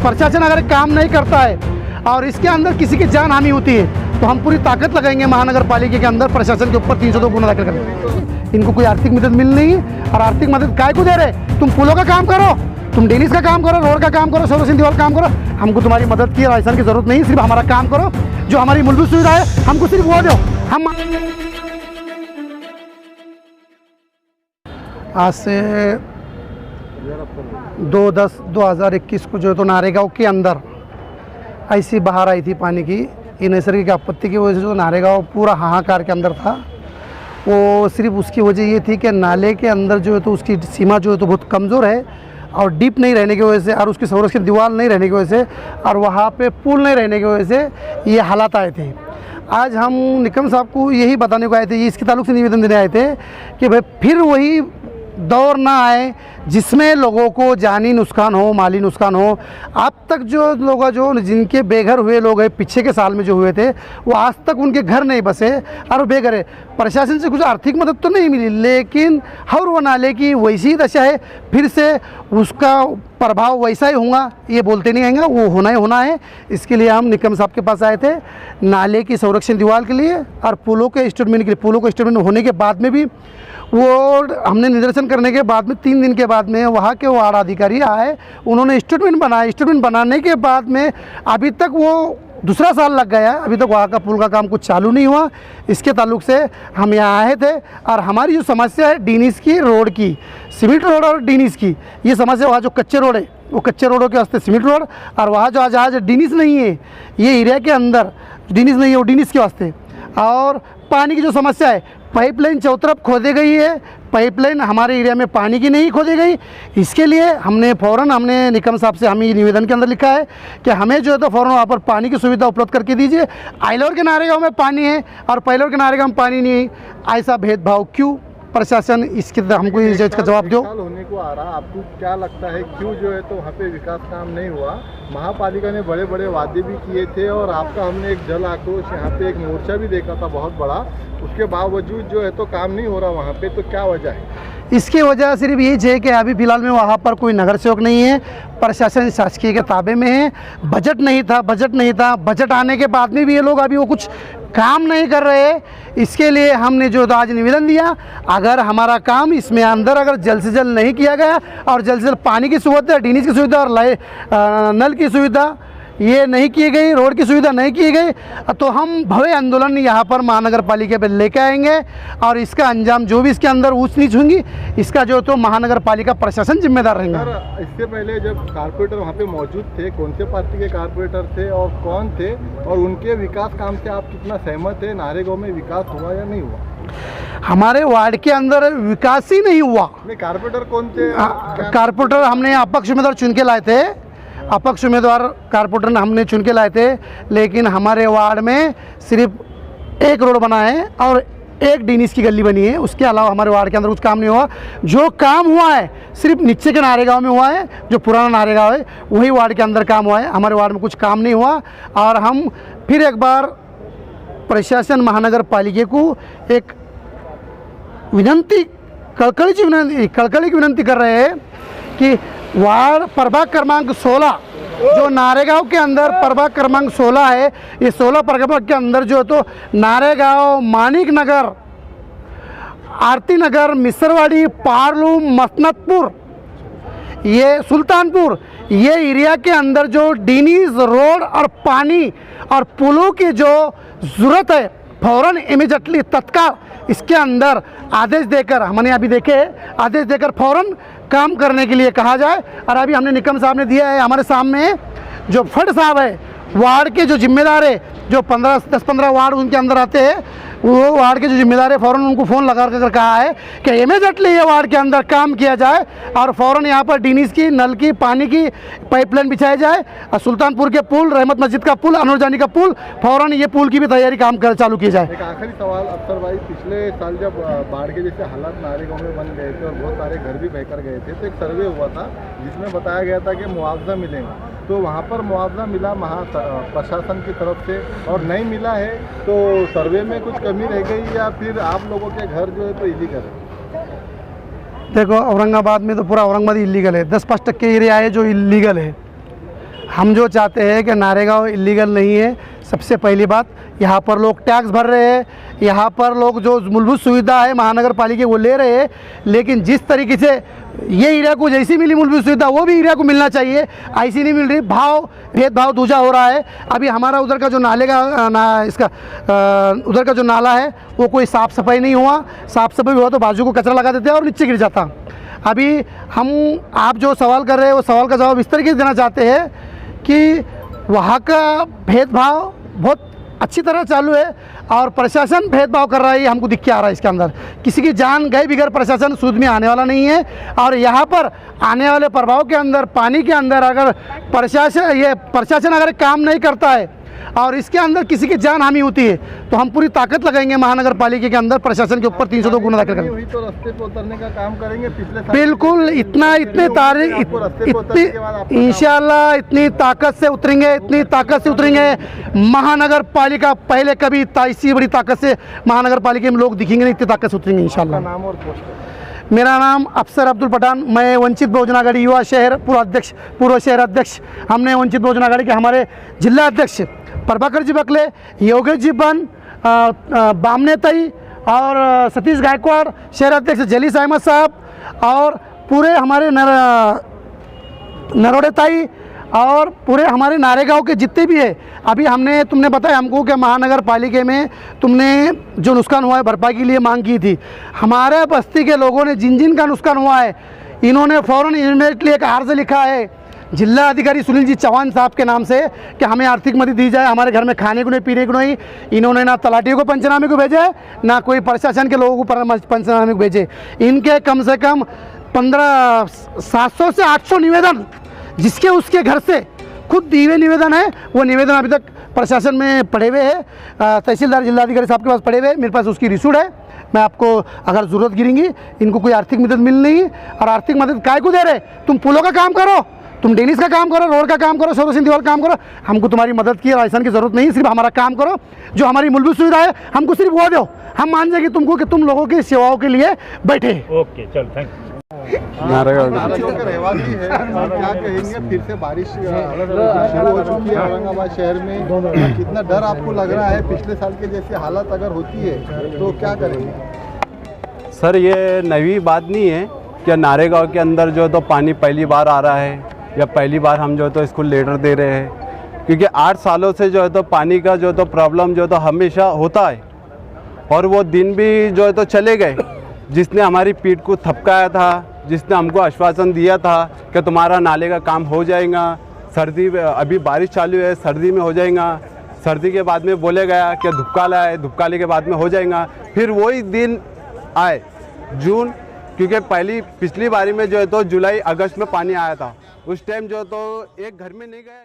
प्रशासन अगर काम नहीं करता है और इसके अंदर किसी की जान हानि होती है तो हम पूरी ताकत लगाएंगे महानगर पालिका के अंदर प्रशासन के ऊपर 302 गुना दाखिल करेंगे। इनको कोई आर्थिक मदद मिल नहीं है और आर्थिक मदद काय को दे रहे? तुम पुलों का काम करो, तुम डेनिस का काम करो, रोड का काम करो, सोलर दीवार काम करो। हमको तुम्हारी मदद की राजस्थान की जरूरत नहीं, सिर्फ हमारा काम करो, जो हमारी मूलभूत सुविधा है हमको सिर्फ वो दो। हम आज से 2/10/2021 को जो है तो नारेगांव के अंदर ऐसी बाहर आई थी पानी की, ये नैसर्गिक आपत्ति की वजह से जो नारेगांव पूरा हाहाकार के अंदर था। वो सिर्फ उसकी वजह ये थी कि नाले के अंदर जो है तो उसकी सीमा जो है तो बहुत कमज़ोर है और डीप नहीं रहने की वजह से और उसकी संरक्षण की दीवार नहीं रहने की वजह से और वहाँ पे पुल नहीं रहने की वजह से ये हालात आए थे। आज हम निकम साहब को यही बताने को आए थे, ये इसके ताल्लुक से निवेदन देने आए थे कि भाई फिर वही दौर ना आए जिसमें लोगों को जानी नुकसान हो, माली नुकसान हो। अब तक जो लोग जो जिनके बेघर हुए लोग हैं पीछे के साल में जो हुए थे वो आज तक उनके घर नहीं बसे और बेघर है। प्रशासन से कुछ आर्थिक मदद तो नहीं मिली लेकिन हर वो नाले की वैसी ही दशा है, फिर से उसका प्रभाव वैसा ही होगा, ये बोलते नहीं आएंगे, वो होना ही होना है। इसके लिए हम निकम साहब के पास आए थे नाले की संरक्षण दीवार के लिए और पुलों के स्टेटमेंट के लिए। पुलों को स्टेटमेंट होने के बाद में भी वो हमने निदर्शन करने के बाद में 3 दिन के बाद में वहाँ के वार्ड अधिकारी आए, उन्होंने स्टेटमेंट बनाया। स्टेटमेंट बनाने के बाद में अभी तक वो दूसरा साल लग गया, अभी तक वहाँ का पुल का काम कुछ चालू नहीं हुआ। इसके ताल्लुक से हम यहाँ आए थे और हमारी जो समस्या है डीनिस की रोड की, सीमेंट रोड और डीनिस की ये समस्या, वहाँ जो कच्चे रोड है वो कच्चे रोडों के वास्ते सीमेंट रोड और वहाँ जो आज डीनिस नहीं है ये एरिया के अंदर डीनिस नहीं है वो डीनिस के वास्ते। और पानी की जो समस्या है, पाइपलाइन चौतरफ खोदी गई है, पाइपलाइन हमारे एरिया में पानी की नहीं खोदी गई। इसके लिए हमने निकम साहब से हम ये निवेदन के अंदर लिखा है कि हमें जो है तो फ़ौरन वहाँ पर पानी की सुविधा उपलब्ध करके दीजिए। आइलौर के नारेगांव में पानी है और पैलौर के नारेगांव में पानी नहीं है, ऐसा भेदभाव क्यों? प्रशासन इसके हमको इस चीज़ का जवाब दो। होने को आ रहा, आपको क्या लगता है क्यों जो है तो वहाँ पे विकास काम नहीं हुआ? महापालिका ने बड़े बड़े वादे भी किए थे और आपका हमने एक जल आक्रोश यहाँ पे एक मोर्चा भी देखा था बहुत बड़ा, उसके बावजूद जो है तो काम नहीं हो रहा वहाँ पे, तो क्या वजह है? इसकी वजह सिर्फ ये है कि अभी फ़िलहाल में वहाँ पर कोई नगर सेवक नहीं है, प्रशासन शासकीय के ताबे में है। बजट नहीं था, बजट आने के बाद में भी ये लोग अभी वो कुछ काम नहीं कर रहे। इसके लिए हमने जो आज निवेदन दिया, अगर हमारा काम इसमें अंदर अगर जल्द से जल्द नहीं किया गया और जल्द से जल्द पानी की सुविधा, ड्रेनेज की सुविधा और नल की सुविधा ये नहीं की गई, रोड की सुविधा नहीं की गई, तो हम भव्य आंदोलन यहाँ पर महानगर पालिका पे लेके आएंगे और इसका अंजाम जो भी इसके अंदर ऊंच नीच होंगी इसका जो तो महानगर पालिका प्रशासन जिम्मेदार रहेंगे। इससे पहले जब कारपोरेटर वहाँ पे मौजूद थे, कौन से पार्टी के कारपोरेटर थे और कौन थे और उनके विकास काम से आप कितना सहमत है? नारेगांव में विकास हुआ या नहीं हुआ? हमारे वार्ड के अंदर विकास ही नहीं हुआ। कारपोरेटर कौन थे? कारपोरेटर हमने अपक्ष उम्मीदवार चुन के लाए थे, अपक्ष उम्मीदवार कारपोरेटर हमने चुन के लाए थे, लेकिन हमारे वार्ड में सिर्फ 1 रोड बना है और 1 डीनिस की गली बनी है। उसके अलावा हमारे वार्ड के अंदर कुछ काम नहीं हुआ। जो काम हुआ है सिर्फ नीचे के नारेगांव में हुआ है, जो पुराना नारेगांव है वही वार्ड के अंदर काम हुआ है, हमारे वार्ड में कुछ काम नहीं हुआ। और हम फिर एक बार प्रशासन महानगर पालिका को एक विनंती, कड़कड़ी की विनंती कर रहे हैं कि वार्ड प्रभाग क्रमांक 16 जो नारेगांव के अंदर प्रभाग क्रमांक 16 है, ये 16 प्रभाग के अंदर जो है तो नारेगांव, मानिक नगर, आरती नगर, मिसरवाड़ी, पारलू, मसनतपुर, ये सुल्तानपुर, ये एरिया के अंदर जो डीनिस रोड और पानी और पुलों की जो ज़रूरत है फ़ौरन इमीडिएटली तत्काल इसके अंदर आदेश देकर, हमने अभी देखे आदेश देकर फ़ौरन काम करने के लिए कहा जाए। और अभी हमने निकम साहब ने दिया है, हमारे सामने जो फट साहब है वार्ड के जो जिम्मेदार है, जो 10-15 वार्ड उनके अंदर आते हैं, वो वार्ड के जो जिम्मेदार है फ़ौरन उनको फ़ोन लगा कर कहा है कि इमीडिएटली ये वार्ड के अंदर काम किया जाए और फ़ौरन यहाँ पर डीनिस की, नल की, पानी की पाइपलाइन बिछाई जाए और सुल्तानपुर के पुल, रहमत मस्जिद का पुल, अनवर जानी का पुल, फ़ौरन ये पुल की भी तैयारी काम चालू की जाए। एक आखिरी सवाल अख्तर भाई, पिछले साल जब बाढ़ के जैसे हालात नारेगांव में बन गए थे और बहुत सारे घर भी बहकर गए थे, तो एक सर्वे हुआ था जिसमें बताया गया था कि मुआवजा मिलेगा, तो वहाँ पर मुआवजा मिला प्रशासन की तरफ से और नहीं मिला है, तो सर्वे में कुछ कमी रह गई या फिर आप लोगों के घर जो है तो इलीगल है? देखो औरंगाबाद में तो पूरा औरंगाबाद इलीगल है, 10-5% एरिया है जो इलीगल है। हम जो चाहते हैं कि नारेगांव इलीगल नहीं है। सबसे पहली बात, यहाँ पर लोग टैक्स भर रहे हैं, यहाँ पर लोग जो मूलभूत सुविधा है महानगर पालिका वो ले रहे हैं, लेकिन जिस तरीके से ये एरिया को जैसी मिली मूलभूत सुविधा वो भी एरिया को मिलना चाहिए, ऐसी नहीं मिल रही। भेदभाव दूजा हो रहा है। अभी हमारा उधर का जो नाले का उधर का जो नाला है वो कोई साफ़ सफाई नहीं हुआ। साफ़ सफाई हुआ तो बाजू को कचरा लगा देते हैं और नीचे गिर जाता। अभी आप जो सवाल कर रहे हैं वो सवाल का जवाब इस तरीके से देना चाहते हैं कि वहाँ का भेदभाव बहुत अच्छी तरह चालू है और प्रशासन भेदभाव कर रहा है। ये हमको दिख के आ रहा है। इसके अंदर किसी की जान गए बिगैर प्रशासन सूद में आने वाला नहीं है। और यहाँ पर आने वाले प्रभाव के अंदर, पानी के अंदर अगर प्रशासन अगर काम नहीं करता है और इसके अंदर किसी की जान हानि होती है तो हम पूरी ताकत लगाएंगे महानगर पालिका के अंदर प्रशासन के ऊपर 302 गुना दाखिल करेंगे। हुई तो रास्ते पे उतरने का काम करेंगे। पिछले साल बिल्कुल इतनी इंशाल्लाह इतनी ताकत से उतरेंगे महानगर पालिका। पहले कभी इतनी बड़ी ताकत से महानगर पालिका में लोग दिखेंगे नहीं, इतनी ताकत से उतरेंगे इंशाल्लाह। नाम और पोस्ट? मेरा नाम अफसर अब्दुल पठान, मैं वंचित बहुजन आघाड़ी युवा शहर पूर्व शहर अध्यक्ष। हमने वंचित बहुजन आघाड़ी के हमारे जिला अध्यक्ष प्रभाकर जी बकले, योगेश जी बन, बामने तई और सतीश गायकवाड़, शहर अध्यक्ष जलीस अहमद साहब और पूरे हमारे नरोड़े ताई और पूरे हमारे नारेगांव के जितने भी है। अभी तुमने बताया हमको कि महानगर पालिका में तुमने जो नुकसान हुआ है भरपाई के लिए मांग की थी। हमारे बस्ती के लोगों ने जिन का नुकसान हुआ है इन्होंने फ़ौरन इमीडिएटली एक अर्ज लिखा है जिला अधिकारी सुनील जी चौहान साहब के नाम से कि हमें आर्थिक मदद दी जाए, हमारे घर में खाने को नहीं, पीने को नहीं। इन्होंने ना तलाटियों को पंचनामे को भेजे, ना कोई प्रशासन के लोगों को पंचनामे को भेजे। इनके कम से कम 700 से 800 निवेदन जिसके उसके घर से खुद दिए निवेदन है, वो निवेदन अभी तक प्रशासन में पड़े हुए हैं, तहसीलदार जिलाधिकारी साहब के पास पड़े हुए। मेरे पास उसकी रिसीट है। मैं आपको अगर ज़रूरत गिरेंगी, इनको कोई आर्थिक मदद मिल नहीं। और आर्थिक मदद काय को दे रहे? तुम पुलों का काम करो, तुम डेनिस का काम करो, रोड का काम करो, सौरसिंह दीवार काम करो। हमको तुम्हारी मदद की लाइसेंस की ज़रूरत नहीं, सिर्फ हमारा काम करो। जो हमारी मूलभूत सुविधा है हमको सिर्फ वो दो, हम मान जाएंगे तुमको कि तुम लोगों की सेवाओं के लिए बैठे। ओके, चलो, थैंक यू। नारेगांव के रहवासी है, क्या कहेंगे? फिर से बारिश शुरू हो चुकी है औरंगाबाद शहर में। कितना डर आपको लग रहा है? पिछले साल के जैसी हालत अगर होती है तो क्या करेंगे? सर, ये नई बात नहीं है कि नारेगांव के अंदर जो तो पानी पहली बार आ रहा है या पहली बार हम जो तो इसको लेटर दे रहे हैं, क्योंकि 8 सालों से जो है तो पानी का जो तो प्रॉब्लम जो तो हमेशा होता है। और वो दिन भी जो है तो चले गए जिसने हमारी पीठ को थपकाया था, जिसने हमको आश्वासन दिया था कि तुम्हारा नाले का काम हो जाएगा। अभी बारिश चालू है, सर्दी में हो जाएगा। सर्दी के बाद में बोले गया कि धुपकाला है, धुपकाले के बाद में हो जाएगा। फिर वही दिन आए जून, क्योंकि पिछली बारी में जो है तो जुलाई अगस्त में पानी आया था। उस टाइम जो तो एक घर में नहीं गया।